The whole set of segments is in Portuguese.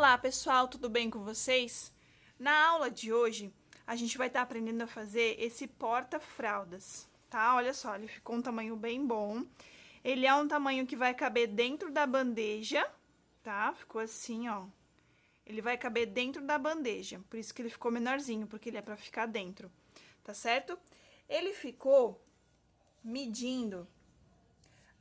Olá pessoal, tudo bem com vocês? Na aula de hoje, a gente vai estar aprendendo a fazer esse porta-fraldas, tá? Olha só, ele ficou um tamanho bem bom. Ele é um tamanho que vai caber dentro da bandeja, tá? Ficou assim, ó. Ele vai caber dentro da bandeja, por isso que ele ficou menorzinho, porque ele é pra ficar dentro, tá certo? Ele ficou medindo,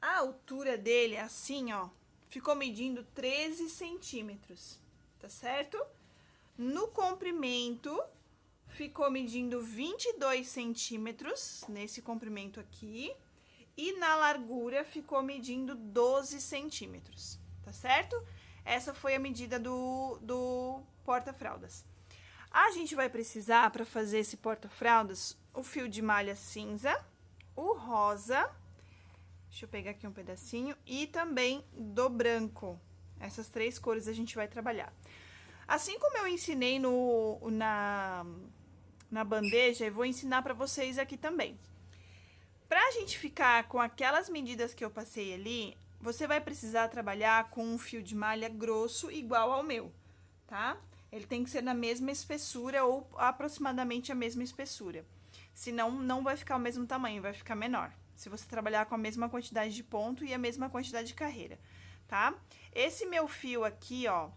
a altura dele, assim, ó, ficou medindo 13 centímetros, tá certo? No comprimento, ficou medindo 22 centímetros, nesse comprimento aqui. E na largura, ficou medindo 12 centímetros, tá certo? Essa foi a medida do porta-fraldas. A gente vai precisar, para fazer esse porta-fraldas, o fio de malha cinza, o rosa, deixa eu pegar aqui um pedacinho, e também do branco. Essas três cores a gente vai trabalhar. Assim como eu ensinei na bandeja, eu vou ensinar para vocês aqui também. Pra gente ficar com aquelas medidas que eu passei ali, você vai precisar trabalhar com um fio de malha grosso igual ao meu, tá? Ele tem que ser na mesma espessura ou aproximadamente a mesma espessura. Senão, não vai ficar o mesmo tamanho, vai ficar menor. Se você trabalhar com a mesma quantidade de ponto e a mesma quantidade de carreira, tá? Esse meu fio aqui, ó,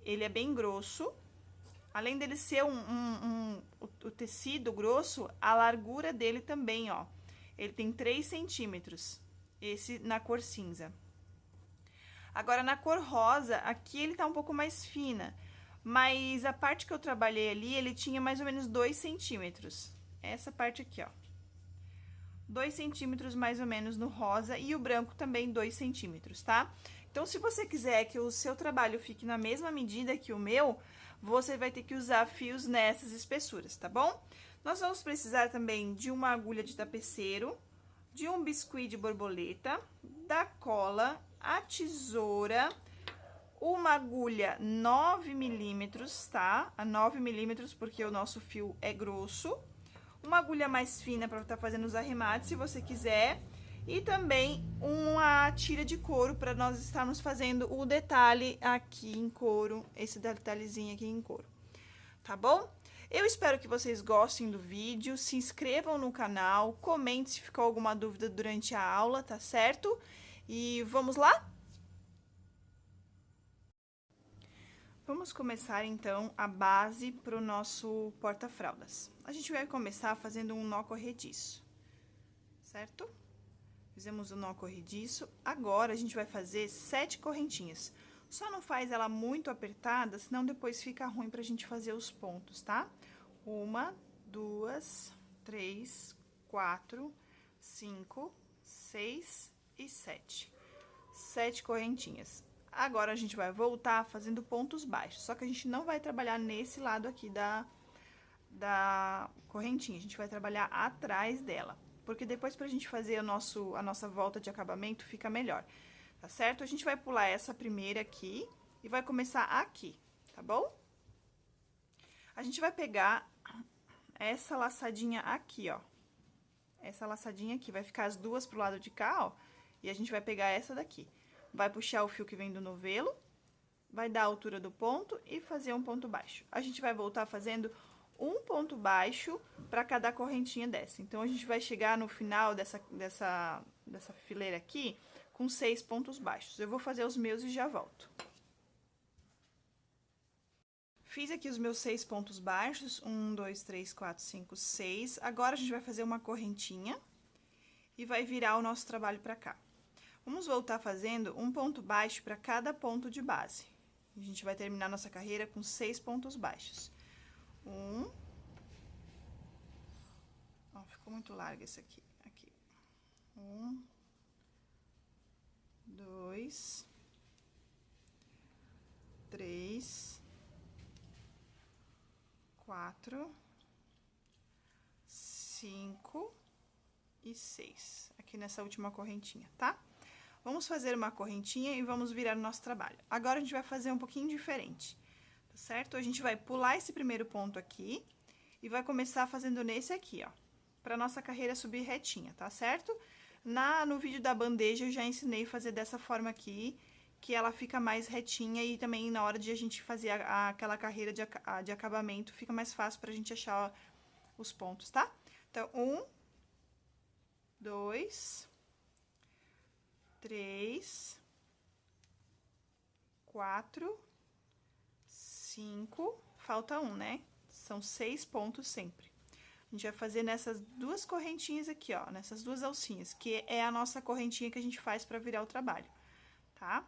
ele é bem grosso. Além dele ser o tecido grosso, a largura dele também, ó. Ele tem 3 centímetros, esse na cor cinza. Agora, na cor rosa, aqui ele tá um pouco mais fina, mas a parte que eu trabalhei ali, ele tinha mais ou menos 2 centímetros. Essa parte aqui, ó. 2 centímetros mais ou menos no rosa e o branco também 2 centímetros, tá? Então, se você quiser que o seu trabalho fique na mesma medida que o meu, você vai ter que usar fios nessas espessuras, tá bom? Nós vamos precisar também de uma agulha de tapeceiro, de um biscuit de borboleta, da cola, a tesoura, uma agulha 9 milímetros, tá? A 9 milímetros, porque o nosso fio é grosso. Uma agulha mais fina para estar fazendo os arremates, se você quiser. E também uma tira de couro para nós estarmos fazendo o detalhe aqui em couro, esse detalhezinho aqui em couro, tá bom? Eu espero que vocês gostem do vídeo, se inscrevam no canal, comente se ficou alguma dúvida durante a aula, tá certo? E vamos lá? Vamos começar, então, a base para o nosso porta-fraldas. A gente vai começar fazendo um nó corrediço, certo? Fizemos o nó corrediço, agora a gente vai fazer 7 correntinhas. Só não faz ela muito apertada, senão depois fica ruim pra gente fazer os pontos, tá? 1, 2, 3, 4, 5, 6 e 7. 7 correntinhas. Agora, a gente vai voltar fazendo pontos baixos, só que a gente não vai trabalhar nesse lado aqui da correntinha, a gente vai trabalhar atrás dela. Porque depois, pra gente fazer a nossa volta de acabamento, fica melhor, tá certo? A gente vai pular essa primeira aqui e vai começar aqui, tá bom? A gente vai pegar essa laçadinha aqui, ó. Essa laçadinha aqui, vai ficar as duas pro lado de cá, ó. E a gente vai pegar essa daqui. Vai puxar o fio que vem do novelo, vai dar a altura do ponto e fazer um ponto baixo. A gente vai voltar fazendo um ponto baixo para cada correntinha dessa. Então, a gente vai chegar no final dessa fileira aqui com 6 pontos baixos. Eu vou fazer os meus e já volto. Fiz aqui os meus 6 pontos baixos, 1, 2, 3, 4, 5, 6. Agora, a gente vai fazer uma correntinha e vai virar o nosso trabalho para cá. Vamos voltar fazendo um ponto baixo para cada ponto de base. A gente vai terminar nossa carreira com 6 pontos baixos. Ó, ficou muito largo esse aqui. 1, 2, 3, 4, 5 e 6. Aqui nessa última correntinha, tá? Vamos fazer uma correntinha e vamos virar o nosso trabalho. Agora, a gente vai fazer um pouquinho diferente, tá certo? A gente vai pular esse primeiro ponto aqui e vai começar fazendo nesse aqui, ó, pra nossa carreira subir retinha, tá certo? No vídeo da bandeja, eu já ensinei a fazer dessa forma aqui, que ela fica mais retinha e também na hora de a gente fazer aquela carreira de acabamento, fica mais fácil pra gente achar os pontos, tá? Então, 1, 2, 3, 4, 5, falta um, né? São 6 pontos sempre. A gente vai fazer nessas duas correntinhas aqui, ó, nessas duas alcinhas, que é a nossa correntinha que a gente faz pra virar o trabalho, tá?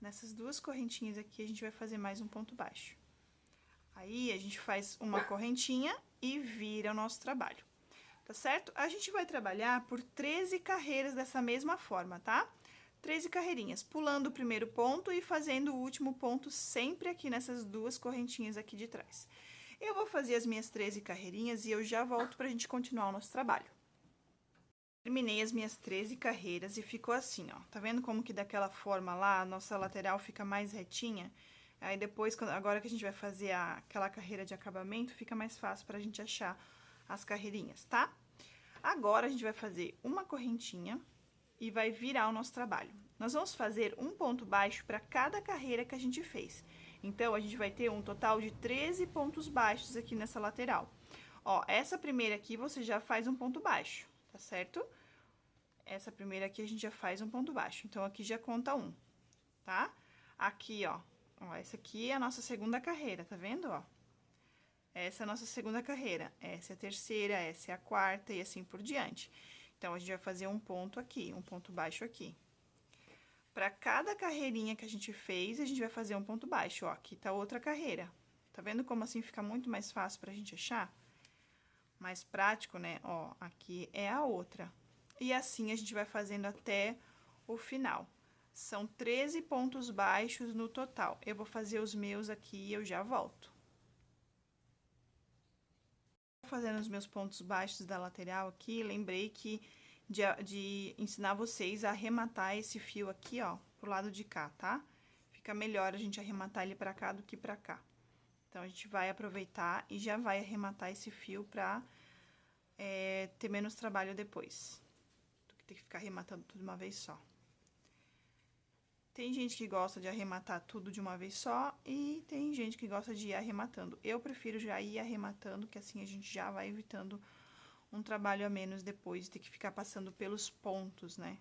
Nessas duas correntinhas aqui, a gente vai fazer mais um ponto baixo. Aí, a gente faz uma correntinha e vira o nosso trabalho, tá certo? A gente vai trabalhar por 13 carreiras dessa mesma forma, tá? 13 carreirinhas, pulando o primeiro ponto e fazendo o último ponto sempre aqui nessas duas correntinhas aqui de trás. Eu vou fazer as minhas 13 carreirinhas e eu já volto pra gente continuar o nosso trabalho. Terminei as minhas 13 carreiras e ficou assim, ó. Tá vendo como que daquela forma lá, a nossa lateral fica mais retinha? Aí depois, agora que a gente vai fazer aquela carreira de acabamento, fica mais fácil pra gente achar as carreirinhas, tá? Agora, a gente vai fazer uma correntinha e vai virar o nosso trabalho. Nós vamos fazer um ponto baixo para cada carreira que a gente fez. Então, a gente vai ter um total de 13 pontos baixos aqui nessa lateral. Ó, essa primeira aqui você já faz um ponto baixo, tá certo? Essa primeira aqui a gente já faz um ponto baixo, então aqui já conta um, tá? Aqui, ó, essa aqui é a nossa segunda carreira, tá vendo, ó? Essa é a nossa segunda carreira, essa é a terceira, essa é a quarta e assim por diante. Então, a gente vai fazer um ponto aqui, um ponto baixo aqui. Para cada carreirinha que a gente fez, a gente vai fazer um ponto baixo, ó, aqui tá outra carreira. Tá vendo como assim fica muito mais fácil pra gente achar? Mais prático, né? Ó, aqui é a outra. E assim a gente vai fazendo até o final. São 13 pontos baixos no total. Eu vou fazer os meus aqui e eu já volto. Fazendo os meus pontos baixos da lateral aqui, lembrei que de ensinar vocês a arrematar esse fio aqui, ó, pro lado de cá, tá? Fica melhor a gente arrematar ele pra cá do que pra cá. Então, a gente vai aproveitar e já vai arrematar esse fio pra ter menos trabalho depois, do que ter que ficar arrematando tudo de uma vez só. Tem gente que gosta de arrematar tudo de uma vez só e tem gente que gosta de ir arrematando. Eu prefiro já ir arrematando, que assim a gente já vai evitando um trabalho a menos depois de ter que ficar passando pelos pontos, né?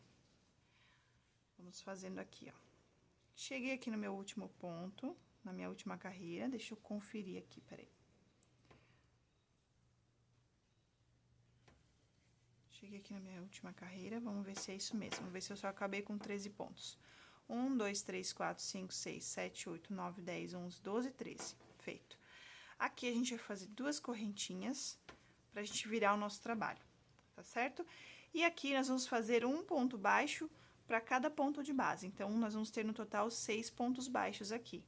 Vamos fazendo aqui, ó. Cheguei aqui no meu último ponto, na minha última carreira, deixa eu conferir aqui, peraí. Cheguei aqui na minha última carreira, vamos ver se é isso mesmo, vamos ver se eu só acabei com 13 pontos. 1, 2, 3, 4, 5, 6, 7, 8, 9, 10, 11, 12, 13. Feito. Aqui, a gente vai fazer duas correntinhas pra gente virar o nosso trabalho, tá certo? E aqui, nós vamos fazer um ponto baixo pra cada ponto de base. Então, nós vamos ter no total 6 pontos baixos aqui.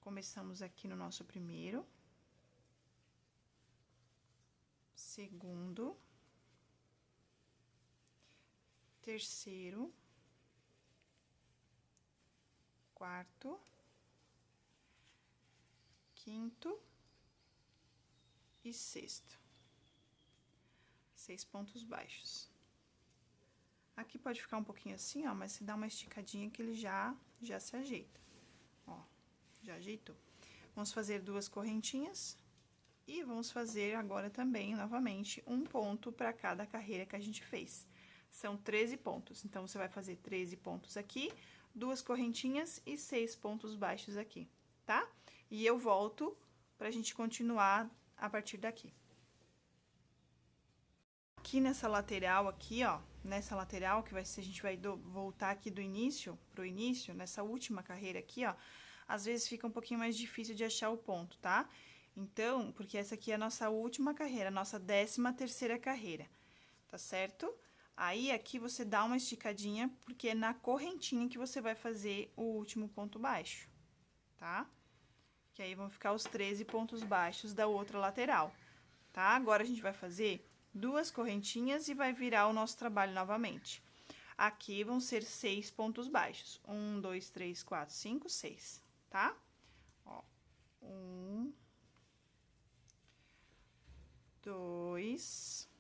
Começamos aqui no nosso primeiro. Segundo. Terceiro. Quarto, quinto e sexto. 6 pontos baixos. Aqui pode ficar um pouquinho assim, ó, mas se dá uma esticadinha que ele já se ajeita. Ó, já ajeitou. Vamos fazer duas correntinhas e vamos fazer agora também, novamente, um ponto para cada carreira que a gente fez. São 13 pontos, então, você vai fazer 13 pontos aqui, duas correntinhas e 6 pontos baixos aqui, tá? E eu volto pra gente continuar a partir daqui. Aqui nessa lateral aqui, ó, nessa lateral que vai ser, a gente vai voltar aqui do início pro início, nessa última carreira aqui, ó, às vezes fica um pouquinho mais difícil de achar o ponto, tá? Então, porque essa aqui é a nossa última carreira, a nossa 13ª carreira, tá certo? Aí, aqui, você dá uma esticadinha, porque é na correntinha que você vai fazer o último ponto baixo, tá? Que aí, vão ficar os 13 pontos baixos da outra lateral, tá? Agora, a gente vai fazer duas correntinhas e vai virar o nosso trabalho novamente. Aqui, vão ser 6 pontos baixos. 1, 2, 3, 4, 5, 6, tá? Ó, 1, 2...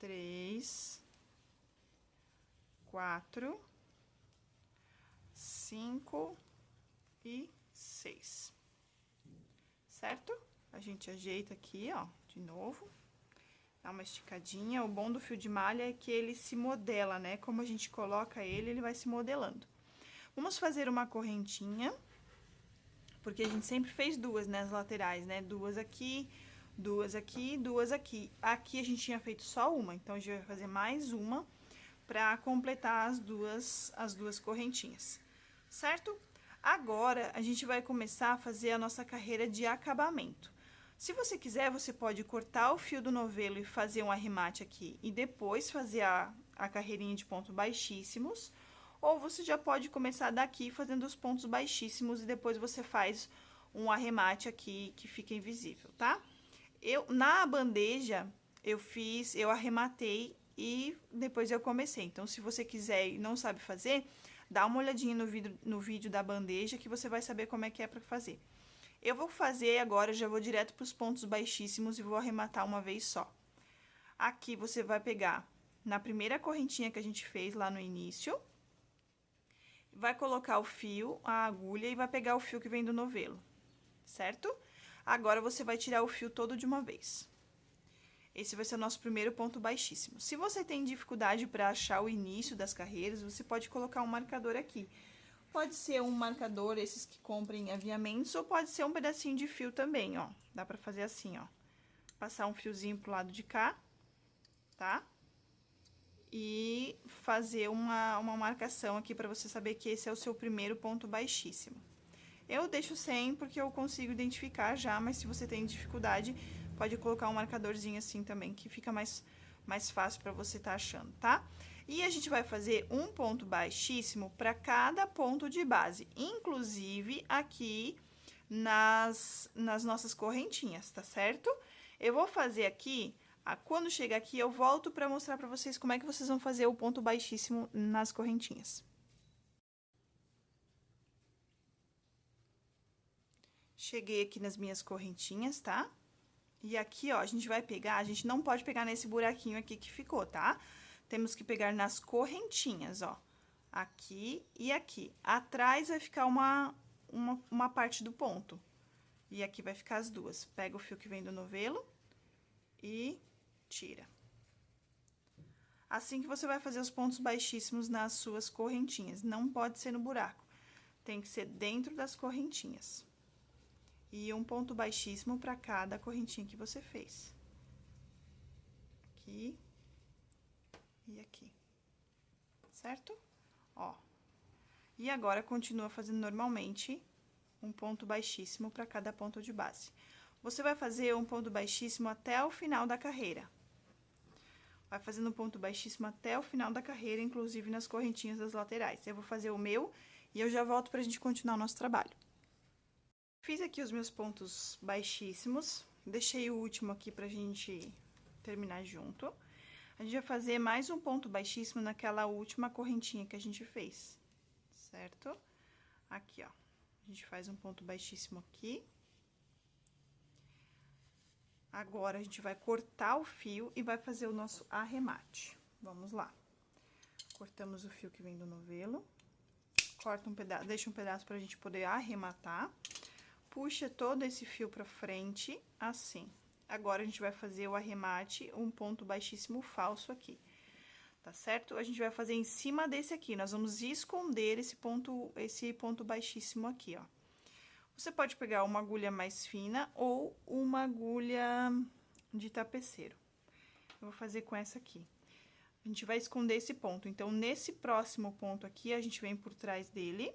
3, 4, 5 e 6, certo? A gente ajeita aqui, ó, de novo, dá uma esticadinha. O bom do fio de malha é que ele se modela, né? Como a gente coloca ele, ele vai se modelando. Vamos fazer uma correntinha, porque a gente sempre fez duas nas laterais, né? Duas aqui, duas aqui, duas aqui. Aqui a gente tinha feito só uma, então a gente vai fazer mais uma pra completar as duas correntinhas, certo? Agora, a gente vai começar a fazer a nossa carreira de acabamento. Se você quiser, você pode cortar o fio do novelo e fazer um arremate aqui e depois fazer a carreirinha de pontos baixíssimos, ou você já pode começar daqui fazendo os pontos baixíssimos e depois você faz um arremate aqui que fica invisível, tá? Na bandeja, eu arrematei e depois eu comecei. Então, se você quiser e não sabe fazer, dá uma olhadinha no vídeo da bandeja que você vai saber como é que é pra fazer. Eu vou fazer agora, já vou direto pros pontos baixíssimos e vou arrematar uma vez só. Aqui você vai pegar na primeira correntinha que a gente fez lá no início, vai colocar o fio, a agulha e vai pegar o fio que vem do novelo, certo? Agora, você vai tirar o fio todo de uma vez. Esse vai ser o nosso primeiro ponto baixíssimo. Se você tem dificuldade para achar o início das carreiras, você pode colocar um marcador aqui. Pode ser um marcador, esses que comprem em aviamentos, ou pode ser um pedacinho de fio também, ó. Dá pra fazer assim, ó. Passar um fiozinho pro lado de cá, tá? E fazer uma marcação aqui pra você saber que esse é o seu primeiro ponto baixíssimo. Eu deixo sem porque eu consigo identificar já, mas se você tem dificuldade, pode colocar um marcadorzinho assim também, que fica mais fácil pra você tá achando, tá? E a gente vai fazer um ponto baixíssimo para cada ponto de base, inclusive aqui nas nossas correntinhas, tá certo? Eu vou fazer aqui, quando chegar aqui, eu volto para mostrar para vocês como é que vocês vão fazer o ponto baixíssimo nas correntinhas. Cheguei aqui nas minhas correntinhas, tá? E aqui, ó, a gente vai pegar, a gente não pode pegar nesse buraquinho aqui que ficou, tá? Temos que pegar nas correntinhas, ó. Aqui e aqui. Atrás vai ficar uma parte do ponto. E aqui vai ficar as duas. Pega o fio que vem do novelo e tira. Assim que você vai fazer os pontos baixíssimos nas suas correntinhas. Não pode ser no buraco. Tem que ser dentro das correntinhas. E um ponto baixíssimo para cada correntinha que você fez. Aqui e aqui, certo? Ó. E agora, continua fazendo normalmente um ponto baixíssimo para cada ponto de base. Você vai fazer um ponto baixíssimo até o final da carreira. Vai fazendo um ponto baixíssimo até o final da carreira, inclusive nas correntinhas das laterais. Eu vou fazer o meu e eu já volto pra gente continuar o nosso trabalho. Fiz aqui os meus pontos baixíssimos, deixei o último aqui pra gente terminar junto. A gente vai fazer mais um ponto baixíssimo naquela última correntinha que a gente fez, certo? Aqui, ó. A gente faz um ponto baixíssimo aqui. Agora, a gente vai cortar o fio e vai fazer o nosso arremate. Vamos lá. Cortamos o fio que vem do novelo. Corta um pedaço, deixa um pedaço pra gente poder arrematar. Puxa todo esse fio pra frente, assim. Agora, a gente vai fazer o arremate, um ponto baixíssimo falso aqui, tá certo? A gente vai fazer em cima desse aqui, nós vamos esconder esse ponto baixíssimo aqui, ó. Você pode pegar uma agulha mais fina ou uma agulha de tapeceiro. Eu vou fazer com essa aqui. A gente vai esconder esse ponto, então, nesse próximo ponto aqui, a gente vem por trás dele,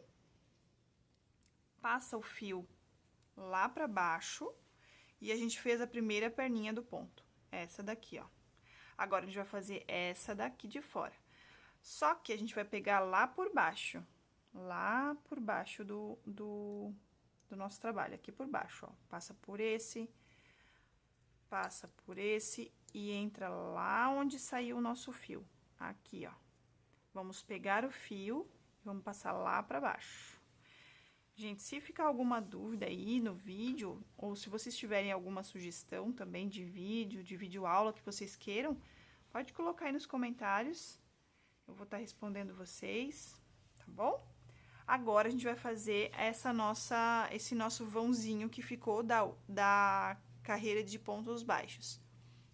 passa o fio lá pra baixo. E a gente fez a primeira perninha do ponto, essa daqui, ó. Agora, a gente vai fazer essa daqui de fora. Só que a gente vai pegar lá por baixo do nosso trabalho, aqui por baixo, ó. Passa por esse e entra lá onde saiu o nosso fio, aqui, ó. Vamos pegar o fio e vamos passar lá pra baixo. Gente, se ficar alguma dúvida aí no vídeo, ou se vocês tiverem alguma sugestão também de vídeo aula que vocês queiram, pode colocar aí nos comentários, eu vou estar respondendo vocês, tá bom? Agora, a gente vai fazer esse nosso vãozinho que ficou da carreira de pontos baixos.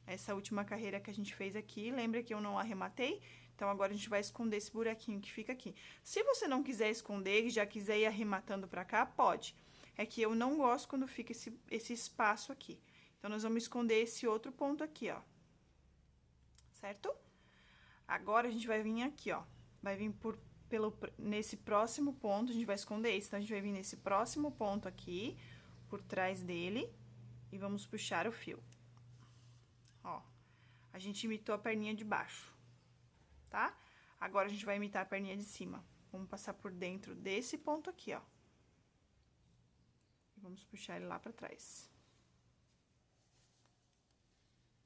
Essa última carreira que a gente fez aqui, lembra que eu não arrematei? Então, agora a gente vai esconder esse buraquinho que fica aqui. Se você não quiser esconder e já quiser ir arrematando pra cá, pode. É que eu não gosto quando fica esse espaço aqui. Então, nós vamos esconder esse outro ponto aqui, ó. Certo? Agora, a gente vai vir aqui, ó. Vai vir nesse próximo ponto, a gente vai esconder esse. Então, a gente vai vir nesse próximo ponto aqui, por trás dele, e vamos puxar o fio. Ó, a gente imitou a perninha de baixo, tá? Agora, a gente vai imitar a perninha de cima. Vamos passar por dentro desse ponto aqui, ó. E vamos puxar ele lá pra trás.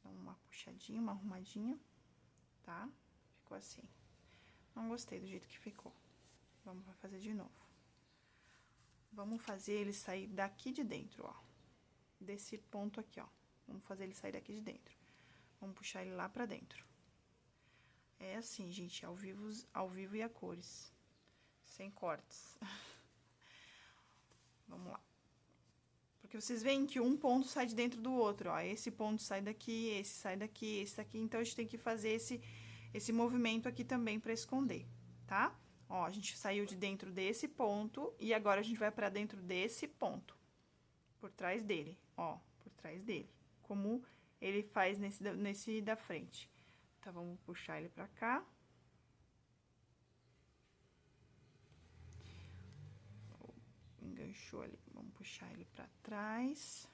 Dá uma puxadinha, uma arrumadinha, tá? Ficou assim. Não gostei do jeito que ficou. Vamos fazer de novo. Vamos fazer ele sair daqui de dentro, ó. Desse ponto aqui, ó. Vamos fazer ele sair daqui de dentro. Vamos puxar ele lá pra dentro. É assim, gente, ao vivo e a cores. Sem cortes. Vamos lá. Porque vocês veem que um ponto sai de dentro do outro, ó. Esse ponto sai daqui, esse sai daqui, esse daqui. Então, a gente tem que fazer esse movimento aqui também pra esconder, tá? Ó, a gente saiu de dentro desse ponto e agora a gente vai pra dentro desse ponto. Por trás dele, ó, por trás dele. Como ele faz nesse da frente. Então, vamos puxar ele pra cá. Enganchou ali, vamos puxar ele pra trás.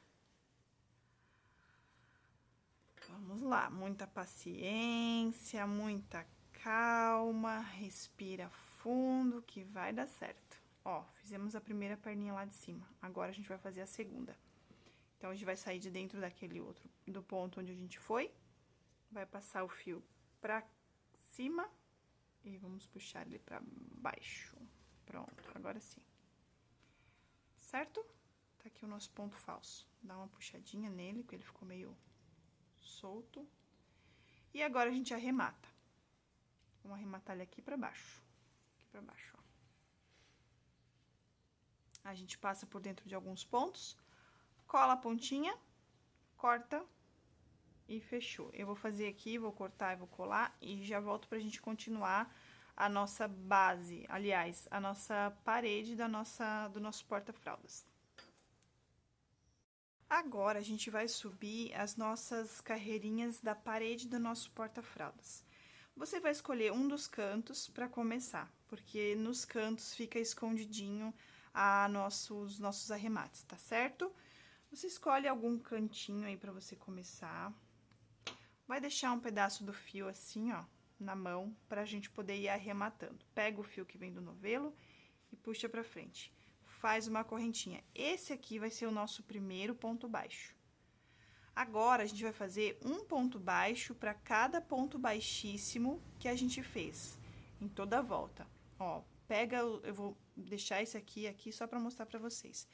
Vamos lá, muita paciência, muita calma, respira fundo que vai dar certo. Ó, fizemos a primeira perninha lá de cima, agora a gente vai fazer a segunda. Então, a gente vai sair de dentro daquele outro, do ponto onde a gente foi, vai passar o fio pra cima e vamos puxar ele pra baixo. Pronto, agora sim. Certo? Tá aqui o nosso ponto falso. Dá uma puxadinha nele, porque ele ficou meio solto. E agora, a gente arremata. Vamos arrematar ele aqui pra baixo. Aqui pra baixo, ó. A gente passa por dentro de alguns pontos, cola a pontinha, corta e fechou. Eu vou fazer aqui, vou cortar e vou colar e já volto pra gente continuar a nossa base, aliás, a nossa parede do nosso porta-fraldas. Agora, a gente vai subir as nossas carreirinhas da parede do nosso porta-fraldas. Você vai escolher um dos cantos para começar, porque nos cantos fica escondidinho os nossos arremates, tá certo? Você escolhe algum cantinho aí para você começar. Vai deixar um pedaço do fio assim, ó, na mão, pra gente poder ir arrematando. Pega o fio que vem do novelo e puxa pra frente. Faz uma correntinha. Esse aqui vai ser o nosso primeiro ponto baixo. Agora, a gente vai fazer um ponto baixo para cada ponto baixíssimo que a gente fez, em toda a volta. Ó, eu vou deixar esse aqui só para mostrar para vocês.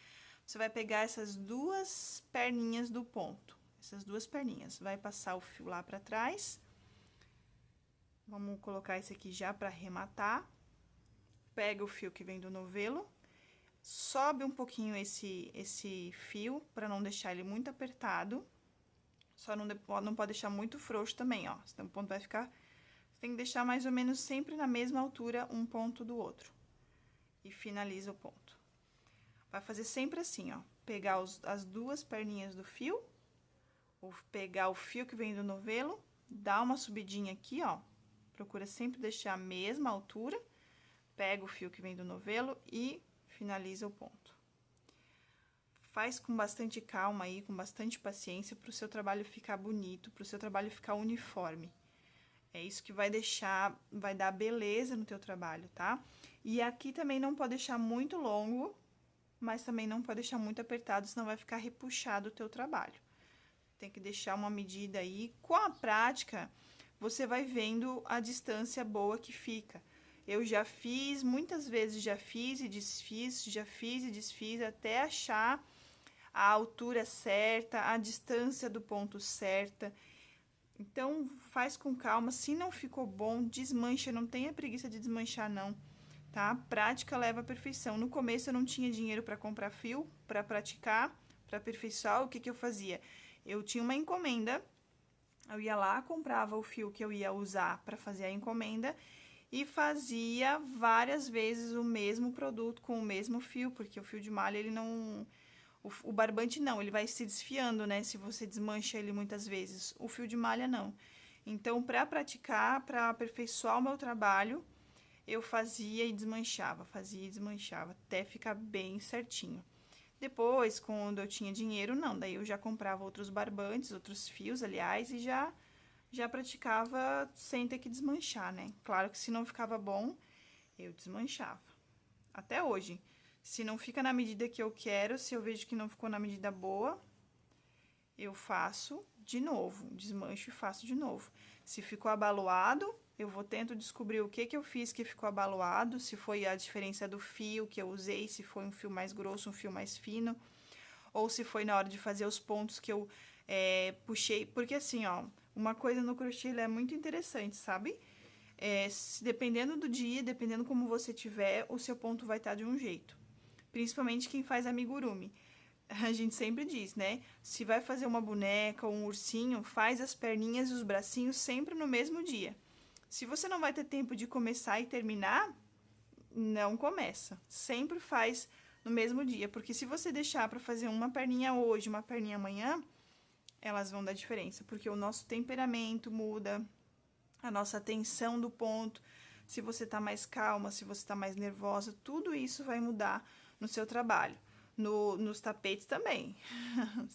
Você vai pegar essas duas perninhas do ponto, essas duas perninhas, vai passar o fio lá para trás. Vamos colocar esse aqui já para arrematar. Pega o fio que vem do novelo, sobe um pouquinho esse fio para não deixar ele muito apertado. Só não pode deixar muito frouxo também, ó. Senão o ponto vai ficar... Você tem que deixar mais ou menos sempre na mesma altura um ponto do outro. E finaliza o ponto. Vai fazer sempre assim, ó. Pegar as duas perninhas do fio, ou pegar o fio que vem do novelo, dá uma subidinha aqui, ó. Procura sempre deixar a mesma altura. Pega o fio que vem do novelo e finaliza o ponto. Faz com bastante calma aí, com bastante paciência, para o seu trabalho ficar bonito, para o seu trabalho ficar uniforme. É isso que vai dar beleza no teu trabalho, tá? E aqui também não pode deixar muito longo, mas também não pode deixar muito apertado, senão vai ficar repuxado o teu trabalho. Tem que deixar uma medida aí. Com a prática, você vai vendo a distância boa que fica. Eu já fiz, muitas vezes já fiz e desfiz, até achar a altura certa, a distância do ponto certa. Então, faz com calma. Se não ficou bom, desmancha, não tenha preguiça de desmanchar, não. tá? Prática leva à perfeição. No começo eu não tinha dinheiro para comprar fio, para praticar, para aperfeiçoar. O que que eu fazia? Eu tinha uma encomenda, eu ia lá, comprava o fio que eu ia usar para fazer a encomenda e fazia várias vezes o mesmo produto com o mesmo fio, porque o fio de malha, ele não... O barbante não, ele vai se desfiando, né? Se você desmancha ele muitas vezes. O fio de malha não. Então, para praticar, para aperfeiçoar o meu trabalho, eu fazia e desmanchava, até ficar bem certinho. Depois, quando eu tinha dinheiro, não, daí eu já comprava outros barbantes, outros fios, aliás, e já praticava sem ter que desmanchar, né? Claro que se não ficava bom, eu desmanchava. Até hoje, se não fica na medida que eu quero, se eu vejo que não ficou na medida boa, eu faço de novo, desmancho e faço de novo. Se ficou abaloado, eu vou tento descobrir o que eu fiz que ficou abaloado, se foi a diferença do fio que eu usei, se foi um fio mais grosso, um fio mais fino, ou se foi na hora de fazer os pontos que eu puxei. Porque assim, ó, uma coisa no crochê é muito interessante, sabe? Dependendo do dia, dependendo como você tiver, o seu ponto vai estar de um jeito. Principalmente quem faz amigurumi. A gente sempre diz, né? Se vai fazer uma boneca ou um ursinho, faz as perninhas e os bracinhos sempre no mesmo dia. Se você não vai ter tempo de começar e terminar, não começa. Sempre faz no mesmo dia, porque se você deixar para fazer uma perninha hoje, uma perninha amanhã, elas vão dar diferença, porque o nosso temperamento muda, a nossa atenção do ponto, se você tá mais calma, se você tá mais nervosa, tudo isso vai mudar no seu trabalho. Nos tapetes também.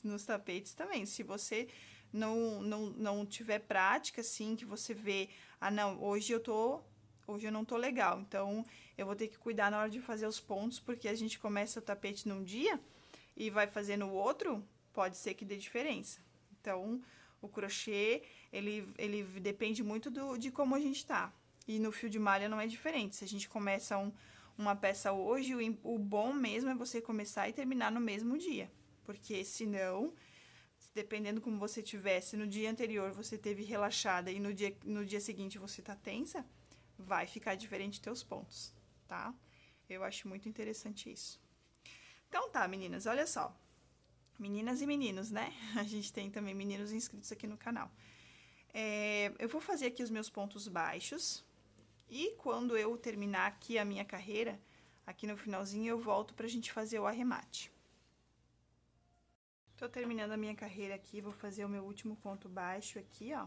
Nos tapetes também. Se você não tiver prática, assim, que você vê, ah, não, hoje eu não tô legal, então eu vou ter que cuidar na hora de fazer os pontos, porque a gente começa o tapete num dia e vai fazer no outro, pode ser que dê diferença. Então, o crochê, ele depende muito de como a gente tá. E no fio de malha não é diferente. Se a gente começa uma peça hoje, o bom mesmo é você começar e terminar no mesmo dia. Porque senão, dependendo como você tivesse, no dia anterior você teve relaxada e no dia seguinte você tá tensa, vai ficar diferente teus pontos, tá? Eu acho muito interessante isso. Então tá, meninas, olha só. Meninas e meninos, né? A gente tem também meninos inscritos aqui no canal. Eu vou fazer aqui os meus pontos baixos. E quando eu terminar aqui a minha carreira, aqui no finalzinho, eu volto pra gente fazer o arremate. Tô terminando a minha carreira aqui, vou fazer o meu último ponto baixo aqui, ó.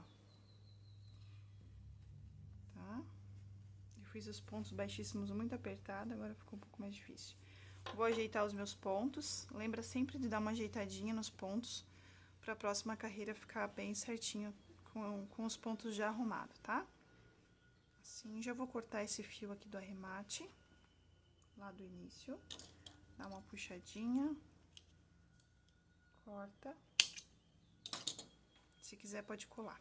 Tá? Eu fiz os pontos baixíssimos muito apertado, agora ficou um pouco mais difícil. Vou ajeitar os meus pontos. Lembra sempre de dar uma ajeitadinha nos pontos, pra próxima carreira ficar bem certinho, com os pontos já arrumados, tá? Assim, já vou cortar esse fio aqui do arremate, lá do início. Dá uma puxadinha. Corta. Se quiser, pode colar.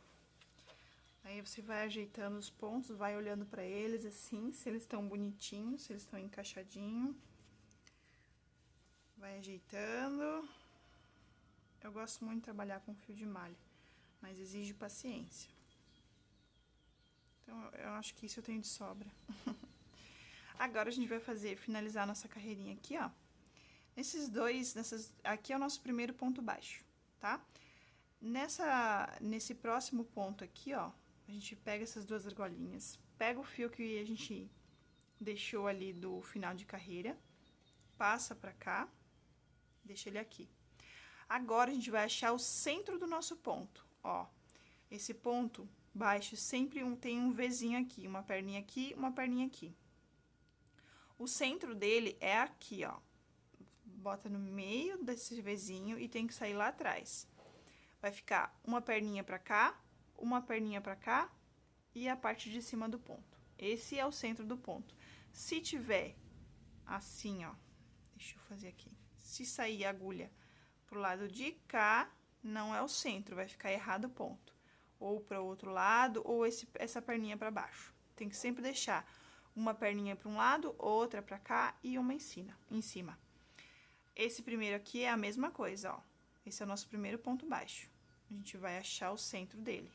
Aí, você vai ajeitando os pontos, vai olhando pra eles, assim, se eles estão bonitinhos, se eles estão encaixadinhos. Vai ajeitando. Eu gosto muito de trabalhar com fio de malha, mas exige paciência. Então, eu acho que isso eu tenho de sobra. Agora, a gente vai finalizar nossa carreirinha aqui, ó. Aqui é o nosso primeiro ponto baixo, tá? Nesse próximo ponto aqui, ó, a gente pega essas duas argolinhas, pega o fio que a gente deixou ali do final de carreira, passa pra cá, deixa ele aqui. Agora, a gente vai achar o centro do nosso ponto, ó. Esse ponto baixo sempre tem um Vzinho aqui, uma perninha aqui, uma perninha aqui. O centro dele é aqui, ó. Bota no meio desse Vzinho e tem que sair lá atrás. Vai ficar uma perninha pra cá e a parte de cima do ponto. Esse é o centro do ponto. Se tiver assim, ó, deixa eu fazer aqui. Se sair a agulha pro lado de cá, não é o centro, vai ficar errado o ponto. Ou para o outro lado, ou essa perninha para baixo. Tem que sempre deixar uma perninha para um lado, outra para cá e uma em cima. Esse primeiro aqui é a mesma coisa, ó. Esse é o nosso primeiro ponto baixo. A gente vai achar o centro dele.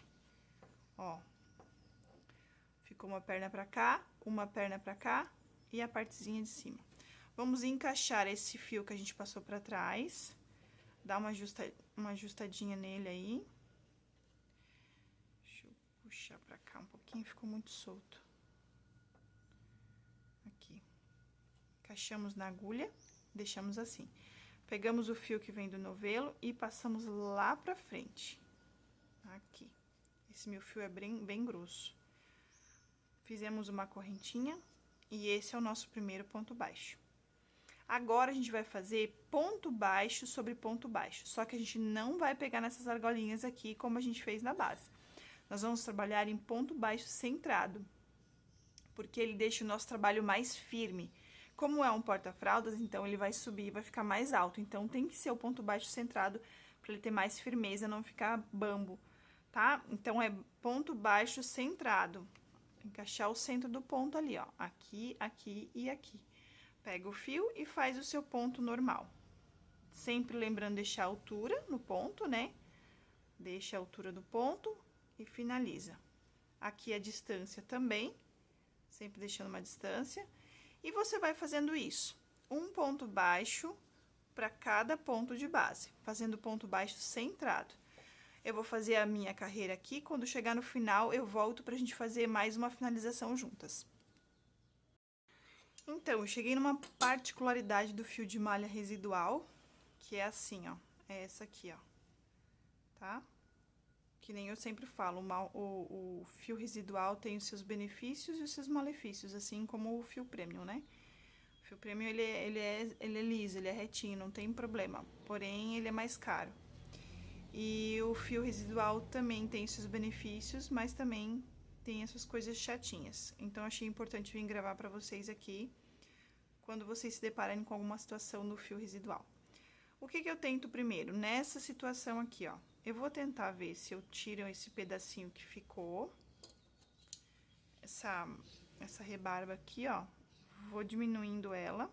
Ó. Ficou uma perna pra cá, uma perna pra cá e a partezinha de cima. Vamos encaixar esse fio que a gente passou pra trás, dar uma ajustadinha nele aí. Deixa eu puxar pra cá um pouquinho, ficou muito solto. Aqui. Encaixamos na agulha, deixamos assim. Pegamos o fio que vem do novelo e passamos lá pra frente. Aqui. Esse meu fio é bem grosso. Fizemos uma correntinha e esse é o nosso primeiro ponto baixo. Agora, a gente vai fazer ponto baixo sobre ponto baixo, só que a gente não vai pegar nessas argolinhas aqui como a gente fez na base. Nós vamos trabalhar em ponto baixo centrado, porque ele deixa o nosso trabalho mais firme. Como é um porta-fraldas, então ele vai subir e vai ficar mais alto, então tem que ser o ponto baixo centrado para ele ter mais firmeza, não ficar bambo, tá? Então, é ponto baixo centrado, encaixar o centro do ponto ali, ó, aqui, aqui e aqui. Pega o fio e faz o seu ponto normal. Sempre lembrando de deixar a altura no ponto, né? Deixa a altura do ponto e finaliza. Aqui a distância também, sempre deixando uma distância. E você vai fazendo isso, um ponto baixo para cada ponto de base, fazendo ponto baixo centrado. Eu vou fazer a minha carreira aqui, quando chegar no final eu volto pra gente fazer mais uma finalização juntas. Então, eu cheguei numa particularidade do fio de malha residual, que é assim, ó, é essa aqui, ó, tá? Que nem eu sempre falo, o fio residual tem os seus benefícios e os seus malefícios, assim como o fio premium, né? O fio premium, ele é liso, ele é retinho, não tem problema, porém, ele é mais caro. E o fio residual também tem seus benefícios, mas também tem essas coisas chatinhas. Então, achei importante vir gravar pra vocês aqui, quando vocês se depararem com alguma situação no fio residual. O que eu tento primeiro? Nessa situação aqui, ó, eu vou tentar ver se eu tiro esse pedacinho que ficou, essa rebarba aqui, ó, vou diminuindo ela,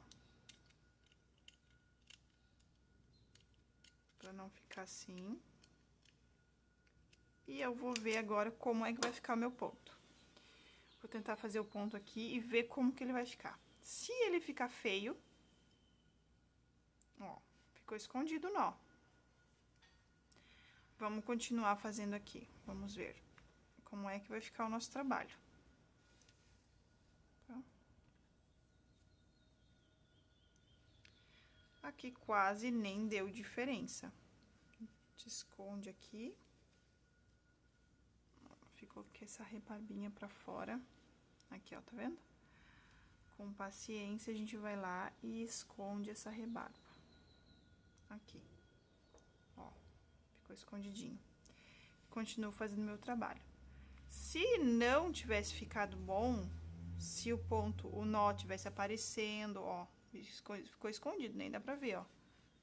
pra não ficar assim. E eu vou ver agora como é que vai ficar o meu ponto. Vou tentar fazer o ponto aqui e ver como que ele vai ficar. Se ele ficar feio, ó, ficou escondido o nó. Vamos continuar fazendo aqui. Vamos ver como é que vai ficar o nosso trabalho. Tá? Aqui quase nem deu diferença. Te esconde aqui. Ficou com essa rebarbinha pra fora. Aqui, ó, tá vendo? Com paciência, a gente vai lá e esconde essa rebarba. Aqui. Ó, ficou escondidinho. Continuo fazendo meu trabalho. Se não tivesse ficado bom, se o ponto, o nó tivesse aparecendo, ó, ficou escondido, nem dá pra ver, ó.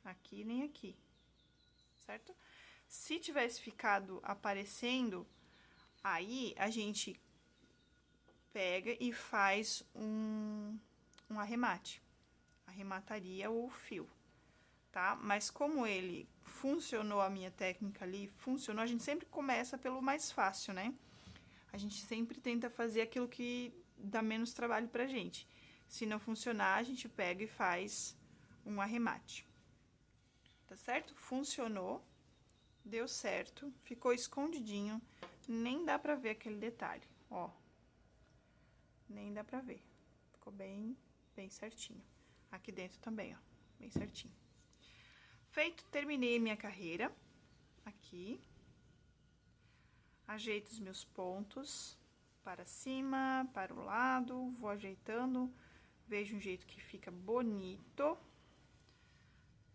Aqui nem aqui, certo? Se tivesse ficado aparecendo, aí a gente pega e faz um arremate. Arremataria o fio, tá? Mas como ele funcionou, a minha técnica ali funcionou, a gente sempre começa pelo mais fácil, né? A gente sempre tenta fazer aquilo que dá menos trabalho pra gente. Se não funcionar, a gente pega e faz um arremate. Tá certo? Funcionou, deu certo, ficou escondidinho, nem dá pra ver aquele detalhe, ó. Nem dá pra ver. Ficou bem certinho. Aqui dentro também, ó, bem certinho. Feito, terminei minha carreira. Aqui. Ajeito os meus pontos para cima, para o lado, vou ajeitando. Vejo um jeito que fica bonito.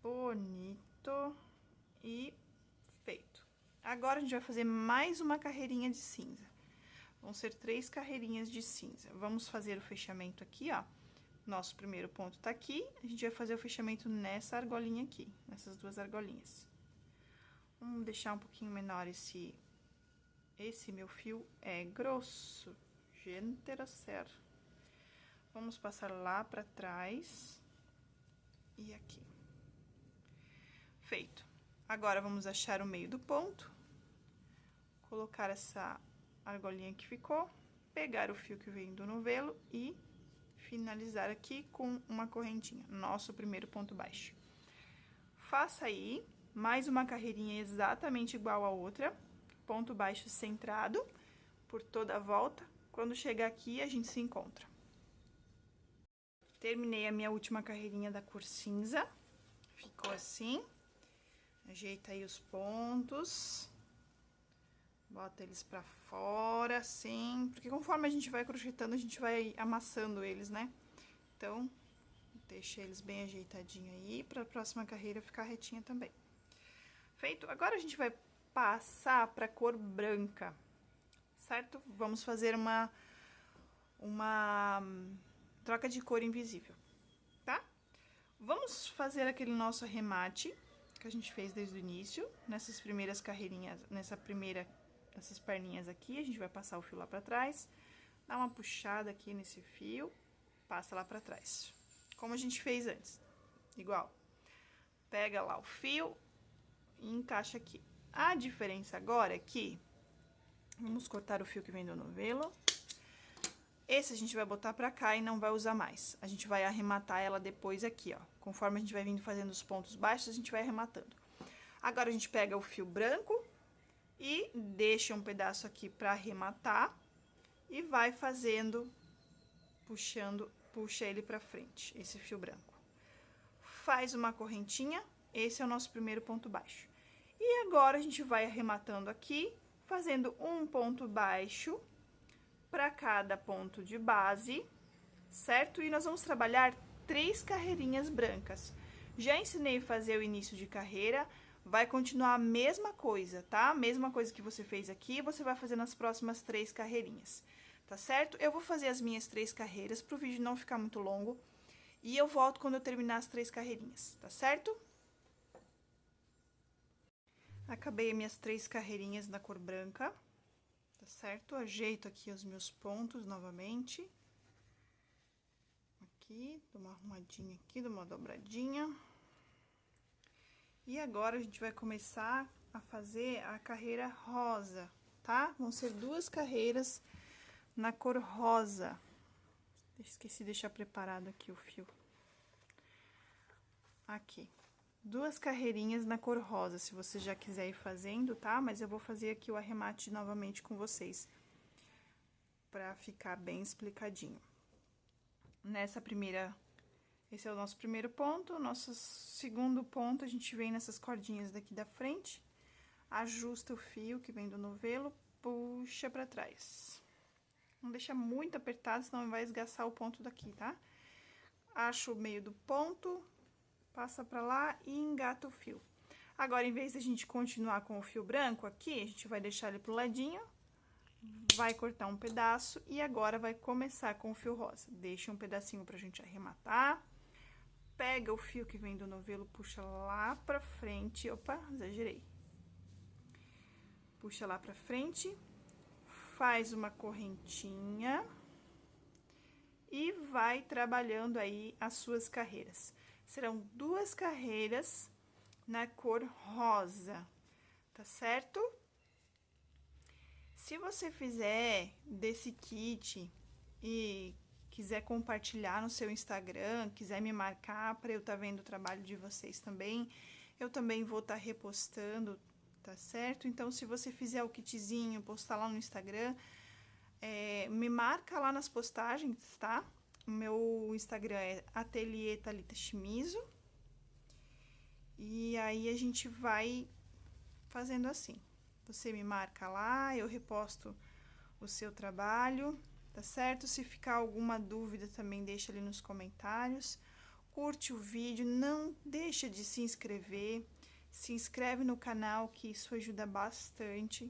Bonito. E feito. Agora, a gente vai fazer mais uma carreirinha de cinza. Vão ser 3 carreirinhas de cinza. Vamos fazer o fechamento aqui, ó. Nosso primeiro ponto tá aqui. A gente vai fazer o fechamento nessa argolinha aqui, nessas 2 argolinhas. Vamos deixar um pouquinho menor esse meu fio é grosso. Gente do céu. Vamos passar lá pra trás. E aqui. Feito. Agora, vamos achar o meio do ponto. Colocar essa argolinha que ficou, pegar o fio que vem do novelo e finalizar aqui com uma correntinha, nosso primeiro ponto baixo. Faça aí mais uma carreirinha exatamente igual a outra, ponto baixo centrado por toda a volta. Quando chegar aqui, a gente se encontra. Terminei a minha última carreirinha da cor cinza, ficou assim. Ajeita aí os pontos, bota eles pra fora, assim, porque conforme a gente vai crochetando, a gente vai amassando eles, né? Então, deixa eles bem ajeitadinho aí, pra próxima carreira ficar retinha também. Feito? Agora a gente vai passar pra cor branca, certo? Vamos fazer uma troca de cor invisível, tá? Vamos fazer aquele nosso arremate que a gente fez desde o início, nessas primeiras carreirinhas, nessas perninhas aqui, a gente vai passar o fio lá pra trás, dá uma puxada aqui nesse fio, passa lá pra trás, como a gente fez antes, igual. Pega lá o fio e encaixa aqui. A diferença agora é que, vamos cortar o fio que vem do novelo, esse a gente vai botar pra cá e não vai usar mais. A gente vai arrematar ela depois aqui, ó. Conforme a gente vai vindo fazendo os pontos baixos, a gente vai arrematando. Agora, a gente pega o fio branco e deixa um pedaço aqui pra arrematar. E vai fazendo, puxa ele pra frente, esse fio branco. Faz uma correntinha, esse é o nosso primeiro ponto baixo. E agora, a gente vai arrematando aqui, fazendo um ponto baixo para cada ponto de base, certo? E nós vamos trabalhar 3 carreirinhas brancas. Já ensinei a fazer o início de carreira, vai continuar a mesma coisa, tá? A mesma coisa que você fez aqui, você vai fazer nas próximas 3 carreirinhas, tá certo? Eu vou fazer as minhas 3 carreiras para o vídeo não ficar muito longo e eu volto quando eu terminar as 3 carreirinhas, tá certo? Acabei as minhas 3 carreirinhas na cor branca. Tá certo? Ajeito aqui os meus pontos novamente. Aqui, dou uma arrumadinha aqui, dou uma dobradinha. E agora, a gente vai começar a fazer a carreira rosa, tá? Vão ser 2 carreiras na cor rosa. Esqueci de deixar preparado aqui o fio. Aqui. 2 carreirinhas na cor rosa, se você já quiser ir fazendo, tá? Mas eu vou fazer aqui o arremate novamente com vocês, pra ficar bem explicadinho. Nessa primeira, esse é o nosso primeiro ponto, nosso segundo ponto, a gente vem nessas cordinhas daqui da frente, ajusta o fio que vem do novelo, puxa pra trás. Não deixa muito apertado, senão vai esgaçar o ponto daqui, tá? Acha o meio do ponto, passa pra lá e engata o fio. Agora, em vez de a gente continuar com o fio branco aqui, a gente vai deixar ele pro ladinho, vai cortar um pedaço e agora vai começar com o fio rosa. Deixa um pedacinho pra gente arrematar, pega o fio que vem do novelo, puxa lá pra frente, opa, exagerei. Puxa lá pra frente, faz uma correntinha e vai trabalhando aí as suas carreiras. Serão 2 carreiras na cor rosa, tá certo? Se você fizer desse kit e quiser compartilhar no seu Instagram, quiser me marcar para eu estar vendo o trabalho de vocês também, eu também vou estar repostando, tá certo? Então, se você fizer o kitzinho, postar lá no Instagram, me marca lá nas postagens, tá? O meu Instagram é Ateliê Thalita Shimizu. E aí, a gente vai fazendo assim. Você me marca lá, eu reposto o seu trabalho, tá certo? Se ficar alguma dúvida, também deixa ali nos comentários. Curte o vídeo, não deixa de se inscrever. Se inscreve no canal, que isso ajuda bastante,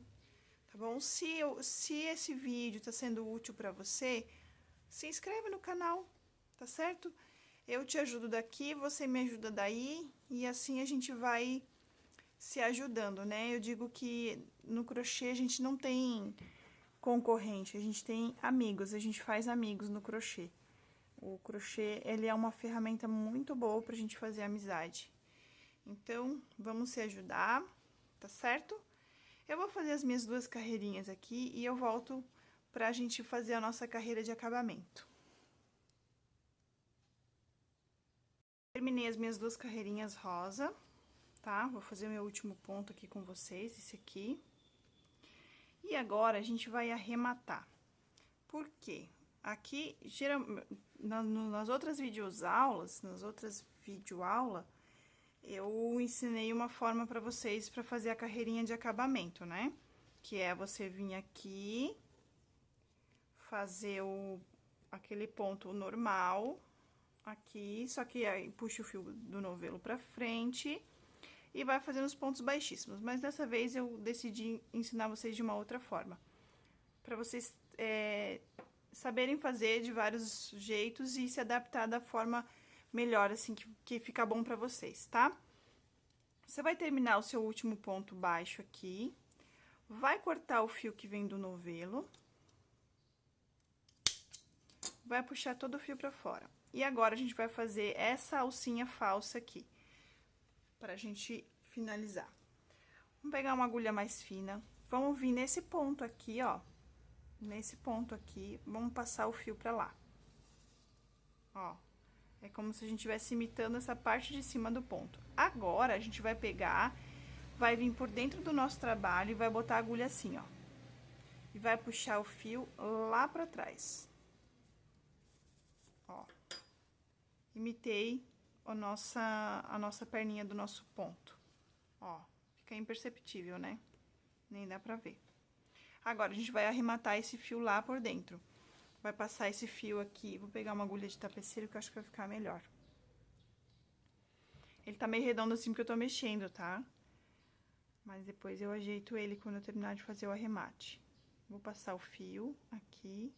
tá bom? Se esse vídeo tá sendo útil para você, se inscreve no canal, tá certo? Eu te ajudo daqui, você me ajuda daí, e assim a gente vai se ajudando, né? Eu digo que no crochê a gente não tem concorrente, a gente tem amigos, a gente faz amigos no crochê. O crochê, ele é uma ferramenta muito boa pra gente fazer amizade. Então, vamos se ajudar, tá certo? Eu vou fazer as minhas 2 carreirinhas aqui e eu volto pra gente fazer a nossa carreira de acabamento. Terminei as minhas 2 carreirinhas rosa, tá? Vou fazer o meu último ponto aqui com vocês, esse aqui. E agora, a gente vai arrematar. Por quê? Aqui, nas outras videoaulas, eu ensinei uma forma pra vocês pra fazer a carreirinha de acabamento, né? Que é você vir aqui, fazer aquele ponto normal, aqui, só que aí puxa o fio do novelo pra frente e vai fazendo os pontos baixíssimos. Mas dessa vez eu decidi ensinar vocês de uma outra forma, pra vocês saberem fazer de vários jeitos e se adaptar da forma melhor, assim, que fica bom pra vocês, tá? Você vai terminar o seu último ponto baixo aqui, vai cortar o fio que vem do novelo, vai puxar todo o fio pra fora. E agora, a gente vai fazer essa alcinha falsa aqui, pra gente finalizar. Vamos pegar uma agulha mais fina, vamos vir nesse ponto aqui, ó, nesse ponto aqui, vamos passar o fio pra lá. Ó, é como se a gente estivesse imitando essa parte de cima do ponto. Agora, a gente vai pegar, vai vir por dentro do nosso trabalho e vai botar a agulha assim, ó. E vai puxar o fio lá pra trás. Ó. Imitei a nossa perninha do nosso ponto. Ó, fica imperceptível, né? Nem dá pra ver. Agora, a gente vai arrematar esse fio lá por dentro. Vai passar esse fio aqui, vou pegar uma agulha de tapeceiro que eu acho que vai ficar melhor. Ele tá meio redondo assim porque eu tô mexendo, tá? Mas depois eu ajeito ele quando eu terminar de fazer o arremate. Vou passar o fio aqui,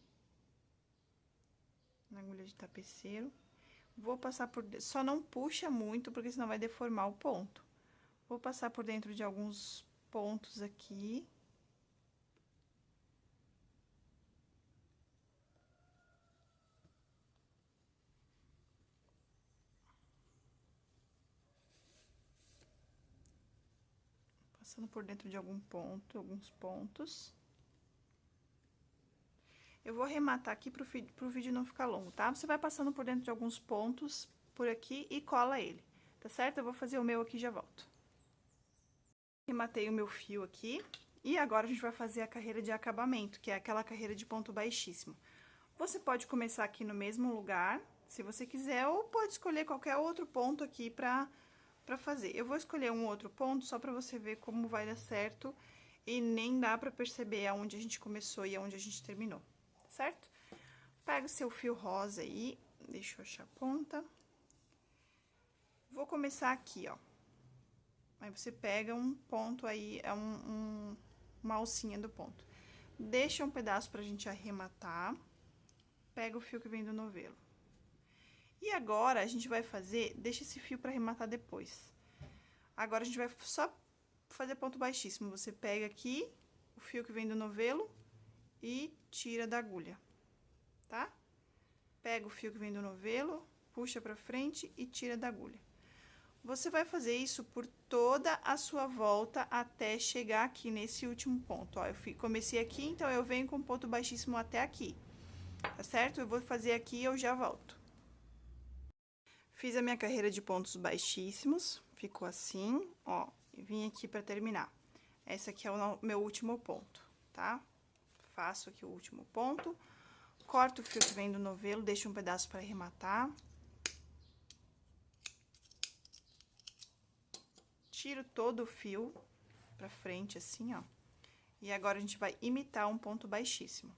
na agulha de tapeceiro. Vou passar por... Só não puxa muito, porque senão vai deformar o ponto. Vou passar por dentro de alguns pontos aqui. Passando por dentro de alguns pontos. Eu vou arrematar aqui pro vídeo não ficar longo, tá? Você vai passando por dentro de alguns pontos por aqui e cola ele, tá certo? Eu vou fazer o meu aqui e já volto. Arrematei o meu fio aqui e agora a gente vai fazer a carreira de acabamento, que é aquela carreira de ponto baixíssimo. Você pode começar aqui no mesmo lugar, se você quiser, ou pode escolher qualquer outro ponto aqui pra fazer. Eu vou escolher um outro ponto só pra você ver como vai dar certo e nem dá pra perceber aonde a gente começou e aonde a gente terminou, certo? Pega o seu fio rosa aí, deixa eu achar a ponta. Vou começar aqui, ó. Aí, você pega um ponto aí, é uma alcinha do ponto. Deixa um pedaço pra gente arrematar. Pega o fio que vem do novelo. E agora, a gente vai fazer... Deixa esse fio pra arrematar depois. Agora, a gente vai só fazer ponto baixíssimo. Você pega aqui o fio que vem do novelo e tira da agulha, tá? Pega o fio que vem do novelo, puxa pra frente e tira da agulha. Você vai fazer isso por toda a sua volta até chegar aqui nesse último ponto, ó. Eu comecei aqui, então eu venho com ponto baixíssimo até aqui, tá certo? Eu vou fazer aqui e eu já volto. Fiz a minha carreira de pontos baixíssimos, ficou assim, ó, e vim aqui pra terminar. Esse aqui é o meu último ponto, tá? Faço aqui o último ponto, corto o fio que vem do novelo, deixo um pedaço pra arrematar. Tiro todo o fio pra frente, assim, ó. E agora, a gente vai imitar um ponto baixíssimo.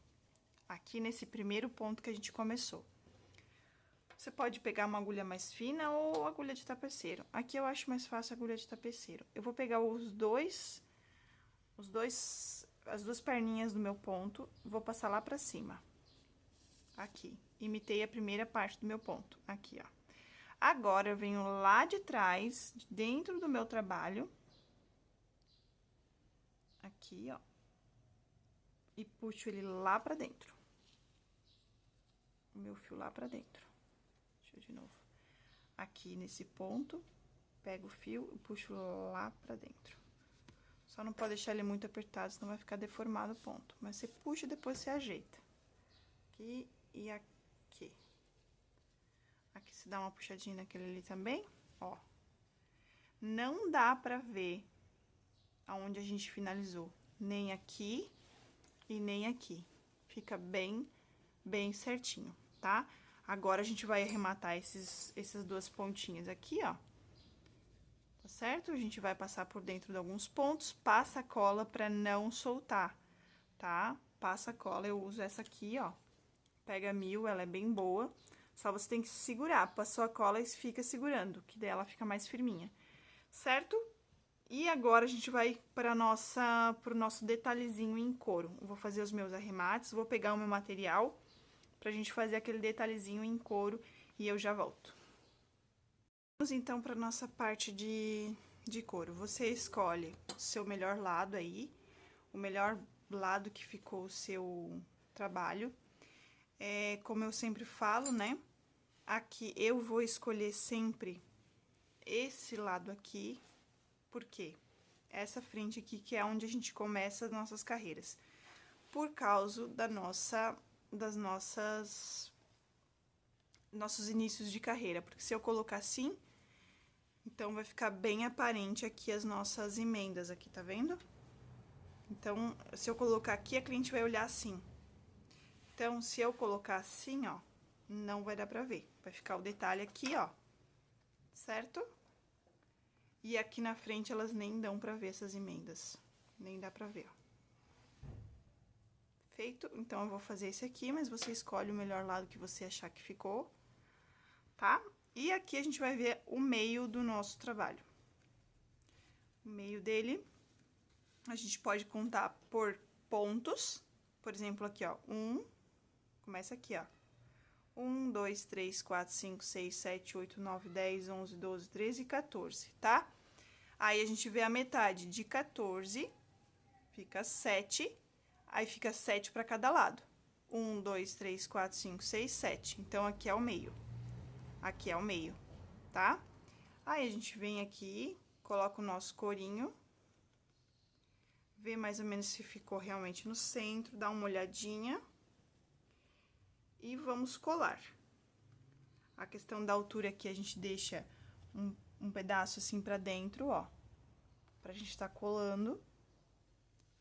Aqui nesse primeiro ponto que a gente começou. Você pode pegar uma agulha mais fina ou agulha de tapeceiro. Aqui eu acho mais fácil a agulha de tapeceiro. Eu vou pegar as duas perninhas do meu ponto, vou passar lá pra cima. Aqui. Imitei a primeira parte do meu ponto. Aqui, ó. Agora, eu venho lá de trás, dentro do meu trabalho, aqui, ó, e puxo ele lá pra dentro. O meu fio lá pra dentro. Deixa eu de novo. Aqui nesse ponto, pego o fio e puxo lá pra dentro. Só não pode deixar ele muito apertado, senão vai ficar deformado o ponto. Mas você puxa e depois você ajeita. Aqui e aqui. Aqui você dá uma puxadinha naquele ali também, ó. Não dá pra ver aonde a gente finalizou, nem aqui e nem aqui. Fica bem certinho, tá? Agora, a gente vai arrematar essas duas pontinhas aqui, ó. Tá certo? A gente vai passar por dentro de alguns pontos, passa a cola pra não soltar, tá? Passa a cola, eu uso essa aqui, ó. Pega 1000, ela é bem boa. Só você tem que segurar, passou a cola e fica segurando, que daí ela fica mais firminha, certo? E agora, a gente vai pro nosso detalhezinho em couro. Eu vou fazer os meus arremates, vou pegar o meu material pra gente fazer aquele detalhezinho em couro e eu já volto. Vamos então pra nossa parte de couro. Você escolhe o seu melhor lado aí, o melhor lado que ficou o seu trabalho. Como eu sempre falo, né? Aqui eu vou escolher sempre esse lado aqui, por quê? Essa frente aqui que é onde a gente começa as nossas carreiras. Por causa nossos inícios de carreira, porque se eu colocar assim, então vai ficar bem aparente aqui as nossas emendas aqui, tá vendo? Então, se eu colocar aqui, a cliente vai olhar assim. Então, se eu colocar assim, ó, não vai dar pra ver. Vai ficar o detalhe aqui, ó, certo? E aqui na frente, elas nem dão pra ver essas emendas. Nem dá pra ver, ó. Feito? Então, eu vou fazer esse aqui, mas você escolhe o melhor lado que você achar que ficou, tá? E aqui a gente vai ver o meio do nosso trabalho. O meio dele, a gente pode contar por pontos. Por exemplo, aqui, ó, começa aqui, ó. 1, 2, 3, 4, 5, 6, 7, 8, 9, 10, 11, 12, 13 e 14, tá? Aí, a gente vê a metade de 14, fica 7, aí fica 7 pra cada lado. 1, 2, 3, 4, 5, 6, 7. Então, aqui é o meio. Aqui é o meio, tá? Aí, a gente vem aqui, coloca o nosso corinho. Vê mais ou menos se ficou realmente no centro, dá uma olhadinha. E vamos colar. A questão da altura aqui, a gente deixa um pedaço assim pra dentro, ó. Pra gente tá colando.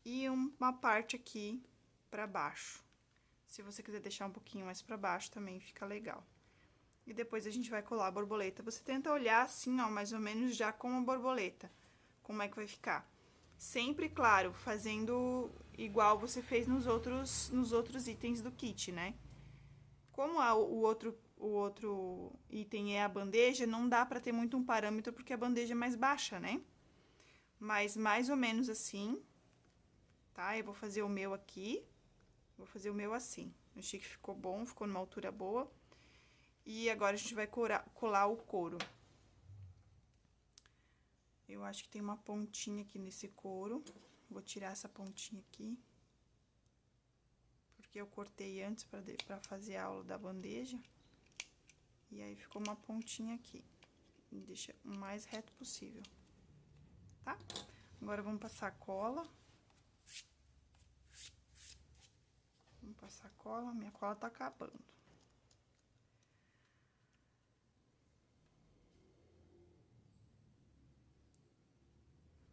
E uma parte aqui pra baixo. Se você quiser deixar um pouquinho mais pra baixo, também fica legal. E depois a gente vai colar a borboleta. Você tenta olhar assim, ó, mais ou menos já com a borboleta. Como é que vai ficar. Sempre, claro, fazendo igual você fez nos outros itens do kit, né? Como o outro item é a bandeja, não dá pra ter muito um parâmetro, porque a bandeja é mais baixa, né? Mas mais ou menos assim, tá? Eu vou fazer o meu aqui, vou fazer o meu assim. Achei que ficou bom, ficou numa altura boa. E agora, a gente vai colar o couro. Eu acho que tem uma pontinha aqui nesse couro. Vou tirar essa pontinha aqui. Porque eu cortei antes pra fazer a aula da bandeja. E aí, ficou uma pontinha aqui. Deixa o mais reto possível, tá? Agora, vamos passar cola. Vamos passar cola. Minha cola tá acabando.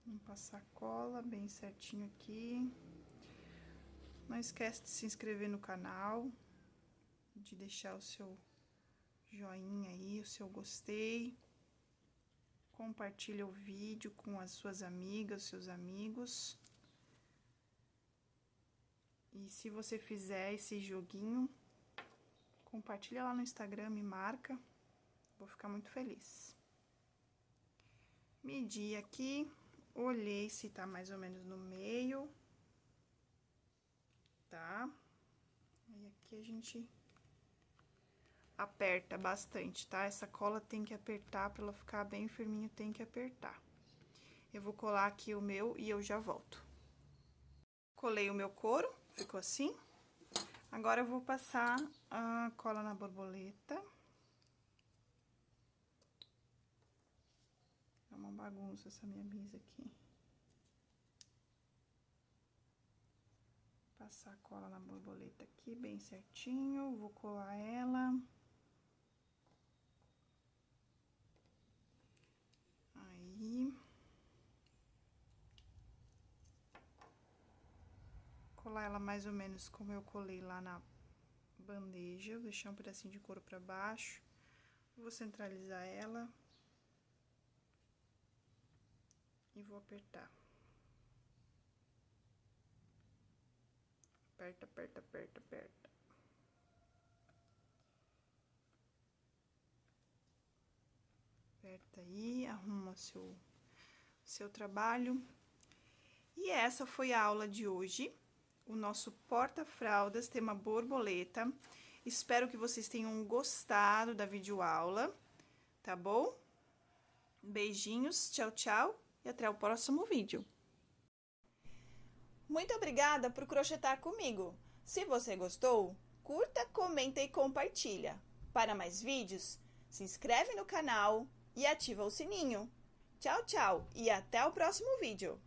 Vamos passar cola bem certinho aqui. Não esquece de se inscrever no canal, de deixar o seu joinha aí, o seu gostei. Compartilha o vídeo com as suas amigas, seus amigos. E se você fizer esse joguinho, compartilha lá no Instagram, me marca. Vou ficar muito feliz. Medi aqui, olhei se tá mais ou menos no meio. Tá? Aí, aqui a gente aperta bastante, tá? Essa cola tem que apertar, pra ela ficar bem firminha, tem que apertar. Eu vou colar aqui o meu e eu já volto. Colei o meu couro, ficou assim. Agora, eu vou passar a cola na borboleta. É uma bagunça essa minha mesa aqui. Passar a cola na borboleta aqui, bem certinho. Vou colar ela. ela mais ou menos como eu colei lá na bandeja. Vou deixar um pedacinho de couro pra baixo. Vou centralizar ela. E vou apertar. Aperta, aperta, aperta, aperta. Aperta aí, arruma seu trabalho. E essa foi a aula de hoje, o nosso porta-fraldas, tema borboleta. Espero que vocês tenham gostado da videoaula, tá bom? Beijinhos, tchau, tchau e até o próximo vídeo. Muito obrigada por crochetar comigo. Se você gostou, curta, comenta e compartilha. Para mais vídeos, se inscreve no canal e ativa o sininho. Tchau, tchau e até o próximo vídeo.